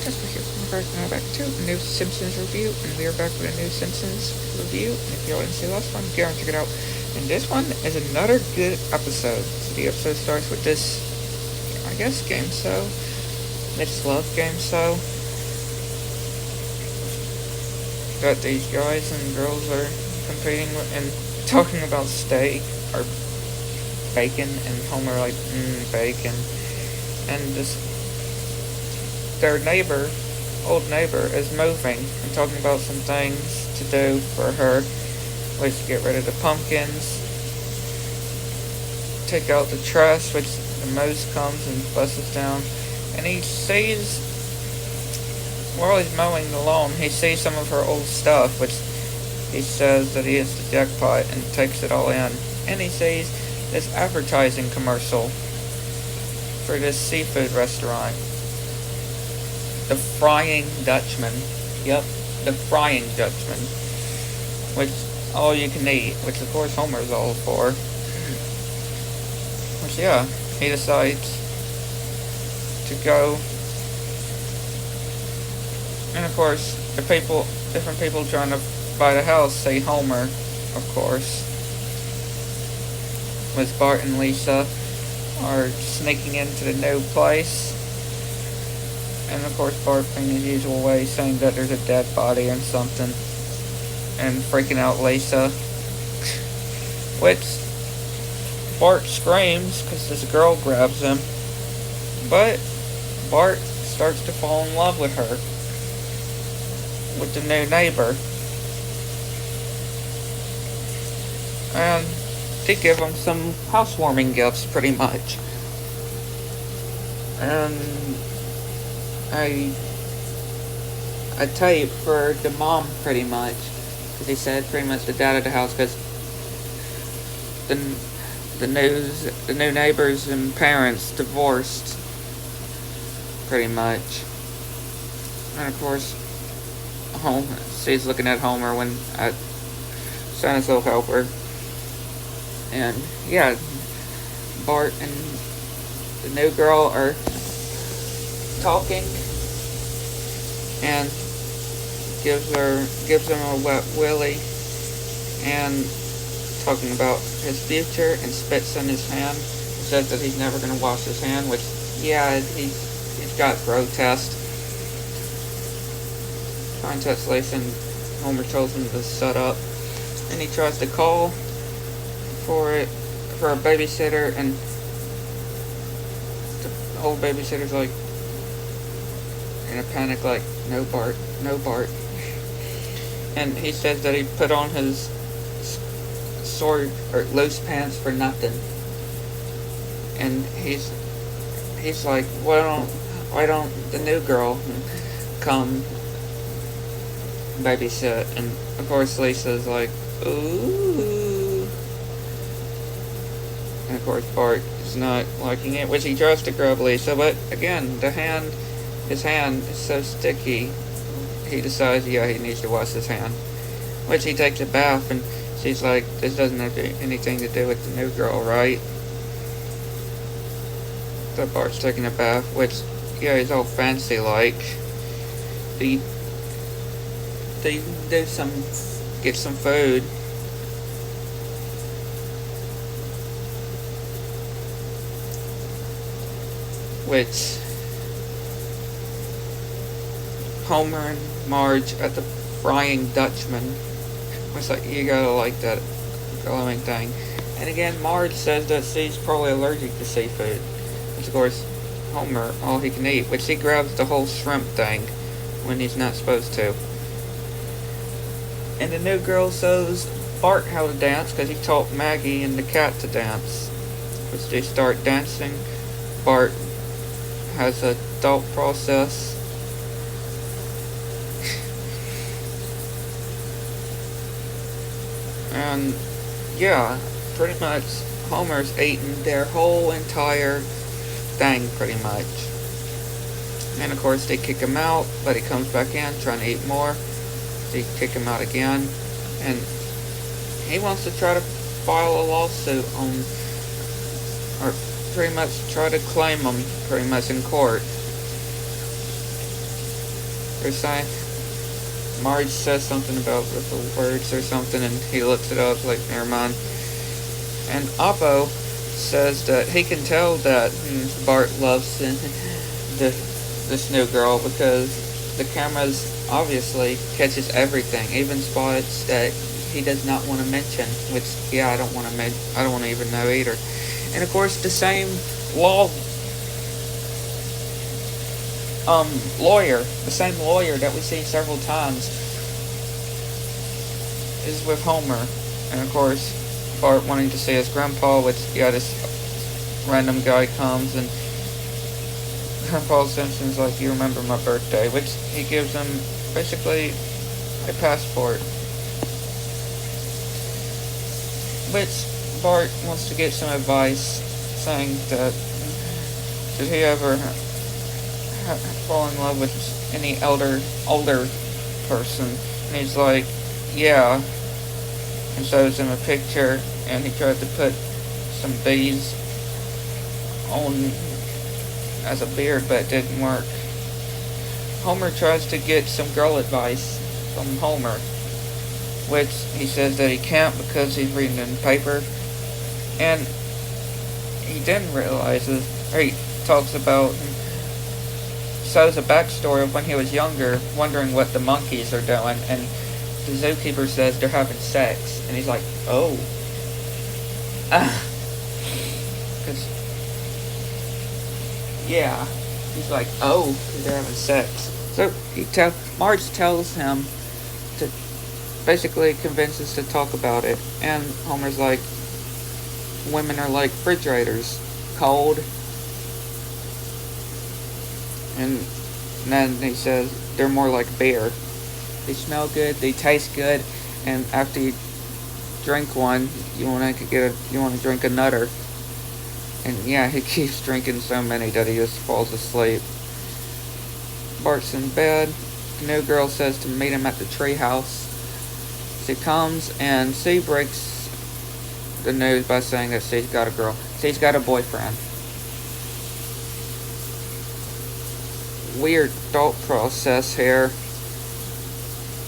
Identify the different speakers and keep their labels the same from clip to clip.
Speaker 1: podcast. We're back to a new Simpsons review, and we are back with a new Simpsons review. And if y'all didn't see the last one, go and check it out. And this one is another good episode. So the episode starts with this, I guess, game show. It's love game show. That these guys and girls are competing with and talking about steak or bacon, and Homer like, bacon. And their old neighbor, is moving and talking about some things to do for her. Like to get rid of the pumpkins, take out the trash, which the mouse comes and busts down. And he sees, while he's mowing the lawn, he sees some of her old stuff, which he says that he is the jackpot, and takes it all in. And he sees this advertising commercial for this seafood restaurant. The Frying Dutchman. Yep, the Frying Dutchman. Which, all you can eat. Which, of course, Homer's all for. Which, yeah, he decides to go. And, of course, different people trying to buy the house say Homer, of course. With Bart and Lisa are sneaking into the new place. And of course Bart, in his usual way, saying that there's a dead body and something. And freaking out Lisa. Which Bart screams because this girl grabs him. But Bart starts to fall in love with her. With the new neighbor. And they give him some housewarming gifts, pretty much. And a tape for the mom, pretty much. Because he said pretty much the dad of the house, because the new neighbors and parents divorced, pretty much. And of course, she's looking at Homer when at Santa's Little Helper. And yeah, Bart and the new girl are talking, and gives him a wet willy, and talking about his future, and spits in his hand. He says that he's never going to wash his hand, which, yeah, he's got grotesque. Trying to touch Lisa, and Homer tells him to shut up, and he tries to call for a babysitter, and the old babysitter's like in a panic, like, no Bart. And he says that he put on his sword or loose pants for nothing. And he's like, why don't the new girl come babysit? And of course Lisa's like, ooh. And of course Bart is not liking it, which he tries to grab Lisa, but again, his hand is so sticky, he decides, yeah, he needs to wash his hand. Which he takes a bath, and she's like, this doesn't have anything to do with the new girl, right? So Bart's taking a bath, which, yeah, he's all fancy like. They get some food. Which Homer and Marge at the Frying Dutchman. It's like, you gotta like that glowing thing. And again, Marge says that she's probably allergic to seafood. Which of course, Homer, all he can eat. Which he grabs the whole shrimp thing when he's not supposed to. And the new girl shows Bart how to dance because he taught Maggie and the cat to dance. Which they start dancing. Bart has a thought process. And yeah, pretty much Homer's eaten their whole entire thing, pretty much. And of course they kick him out, but he comes back in trying to eat more. They kick him out again, and he wants to try to file a lawsuit on, or pretty much try to claim them pretty much in court. or something. Marge says something about the words or something, and he looks it up, like, never mind. And Oppo says that he can tell that Bart loves this new girl because the cameras obviously catches everything, even spots that he does not want to mention. Which, yeah, I don't want to even know either. And of course, the same the same lawyer that we see several times is with Homer. And of course, Bart wanting to see his grandpa, which, yeah, this random guy comes and Grandpa Simpson's like, you remember my birthday, which he gives him basically a passport. Which Bart wants to get some advice, saying that did he ever fall in love with any older person? And he's like, yeah, and shows him a picture, and he tried to put some bees on as a beard, but it didn't work. Homer tries to get some girl advice from Homer, which he says that he can't because he's reading in the paper, and he then realizes, or he talks about, shows a backstory of when he was younger, wondering what the monkeys are doing, and the zookeeper says they're having sex, and he's like, oh. Because, yeah, he's like, oh, because they're having sex. So Marge tells him to, basically convinces to talk about it, and Homer's like, women are like refrigerators, cold. And then he says they're more like beer. They smell good, they taste good, and after you drink one, you want to drink a nutter. And yeah, he keeps drinking so many that he just falls asleep. Bart's in bed. The new girl says to meet him at the tree house. She comes and she breaks the news by saying that she's got a boyfriend. Weird thought process here.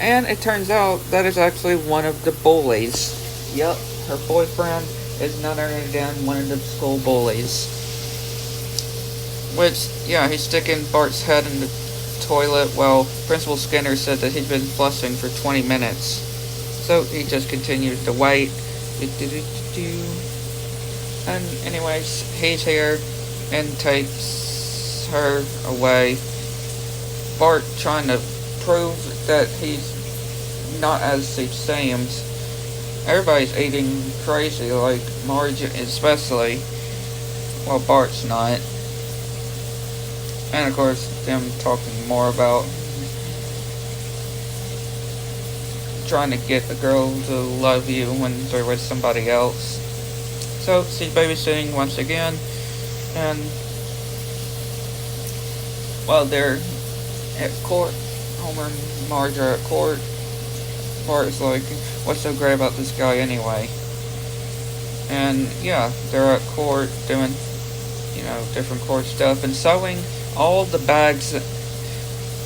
Speaker 1: And it turns out that is actually one of the bullies. Yup, her boyfriend is none other than one of the school bullies. Which, yeah, he's sticking Bart's head in the toilet while Principal Skinner said that he'd been flushing for 20 minutes. So he just continues to wait. And anyways, he's here and takes her away. Bart trying to prove that he's not as he seems. Everybody's eating crazy, like Marge especially, while Bart's not. And of course, them talking more about trying to get the girl to love you when they're with somebody else. So she's babysitting once again, and while they're at court, Homer and Marge are at court. Bart is like, what's so great about this guy anyway? And yeah, they're at court doing, different court stuff and sewing all the bags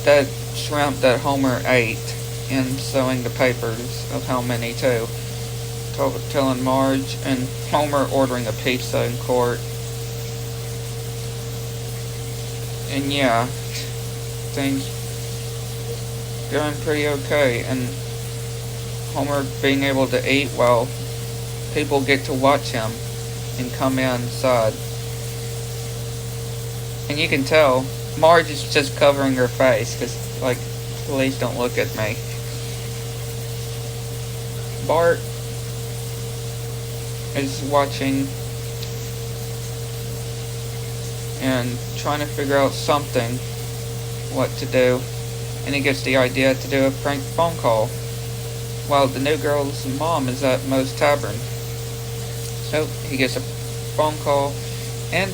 Speaker 1: that shrimp that Homer ate, and sewing the papers of how many too. Telling Marge, and Homer ordering a pizza in court. And yeah, things going pretty okay, and Homer being able to eat while people get to watch him and come inside. And you can tell Marge is just covering her face because, like, please don't look at me. Bart is watching and trying to figure out something, what to do, and he gets the idea to do a prank phone call while the new girl's mom is at Moe's Tavern. So he gets a phone call, and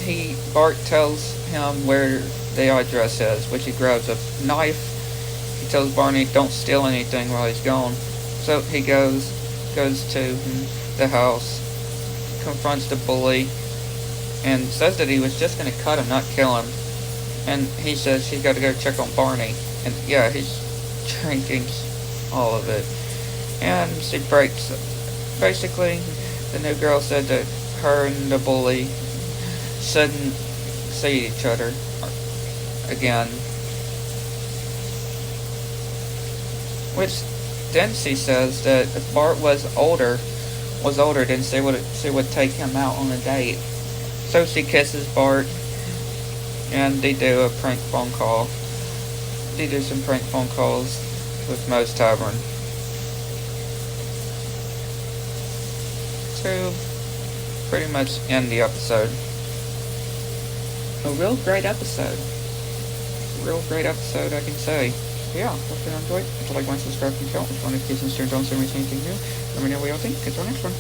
Speaker 1: Bart tells him where the address is, which he grabs a knife. He tells Barney don't steal anything while he's gone. So he goes to the house, confronts the bully, and says that he was just going to cut him, not kill him. And he says he's got to go check on Barney. And yeah, he's drinking all of it. And she breaks. Basically, the new girl said that her and the bully shouldn't see each other again. Which then she says that if Bart was older, then she would take him out on a date. So she kisses Bart, and they do a prank phone call. They do some prank phone calls with Moe's Tavern. To pretty much end the episode. A real great episode. Real great episode, I can say. Yeah, hope you enjoyed. If you like, subscribe, and comment. If you want to keep some streams on so anything new, let me know what y'all think. Catch you on the next one.